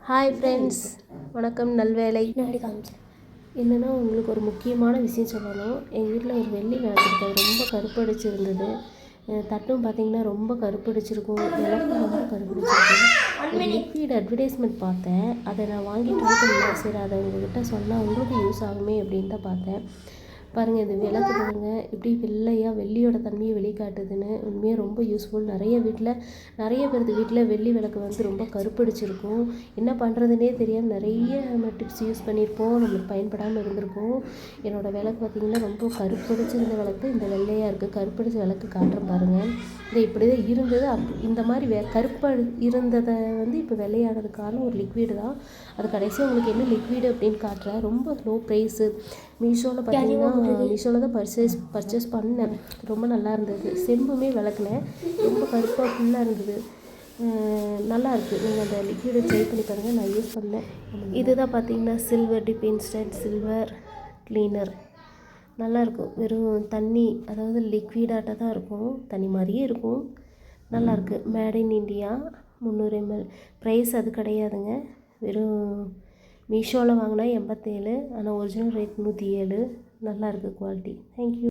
Hi friends, வணக்கம். நல்வேளை. என்னென்னா உங்களுக்கு ஒரு முக்கியமான விஷயம் சொல்லணும். எங்கள் வீட்டில் ஒரு வெள்ளி விளக்கு இருக்குது. ரொம்ப கருப்படிச்சிருந்தது. தட்டும் பார்த்திங்கன்னா ரொம்ப கருப்படிச்சிருக்கும். விளக்கும் ரொம்ப கருப்படிச்சிருக்கும். ஒரு லிக்விட் அட்வர்டைஸ்மெண்ட் பார்த்தேன். அதை நான் வாங்கி ட்ரை பண்ணேன். சரி, அதை உங்கள்கிட்ட சொன்னால் உங்களுக்கு யூஸ் ஆகுமே அப்படின்னு தான் பார்த்தேன். பாருங்கள், இது விளக்கு பாருங்கள் இப்படி வெள்ளையாக வெள்ளியோட தன்மையை வெளிக்காட்டுதுன்னு. உண்மையாக ரொம்ப யூஸ்ஃபுல். நிறைய பேருக்கு வீட்டில் வெள்ளி விளக்கு வந்து ரொம்ப கருப்படிச்சிருக்கும். என்ன பண்ணுறதுனே தெரியாமல் நிறைய நம்ம டிப்ஸ் யூஸ் பண்ணியிருப்போம், நம்மளுக்கு பயன்படாமல் இருந்திருக்கும். என்னோடய விளக்கு பார்த்திங்கன்னா ரொம்ப கருப்படிச்சிருந்த விளக்கு இந்த வெள்ளையாக இருக்குது. கருப்படிச்ச விளக்கு காட்டுறேன் பாருங்கள். இது இப்படி தான் இருந்தது. இந்த மாதிரி இருந்ததை வந்து இப்போ வெள்ளையானது காரணம் ஒரு லிக்விடு தான். அது கடைசியாக உங்களுக்கு என்ன லிக்விடு அப்படின்னு காட்டுறேன். ரொம்ப லோ ப்ரைஸு. மீஷோவில் பார்த்தீங்கன்னா மீஷோவில் தான் பர்ச்சேஸ் பண்ணேன். ரொம்ப நல்லா இருந்தது. செம்புமே விளக்குனேன். ரொம்ப கருப்பாக ஃபுல்லாக இருந்தது. நல்லா இருக்குது. நீங்கள் அந்த லிக்விடை ட்ரை பண்ணி பாருங்கள். நான் யூஸ் பண்ணேன். இதுதான் பார்த்தீங்கன்னா silver dip instant silver cleaner. நல்லாயிருக்கும். வெறும் தண்ணி, அதாவது லிக்விடாட்ட தான் இருக்கும். தண்ணி மாதிரியே இருக்கும். நல்லாயிருக்கு. Made in India 300 ml. Price அது கிடையாதுங்க. வெறும் மீஷோவில் வாங்கினா 87, ஆனால் ஒரிஜினல் ரேட் 107. நல்லாயிருக்கு குவாலிட்டி. தேங்க்யூ.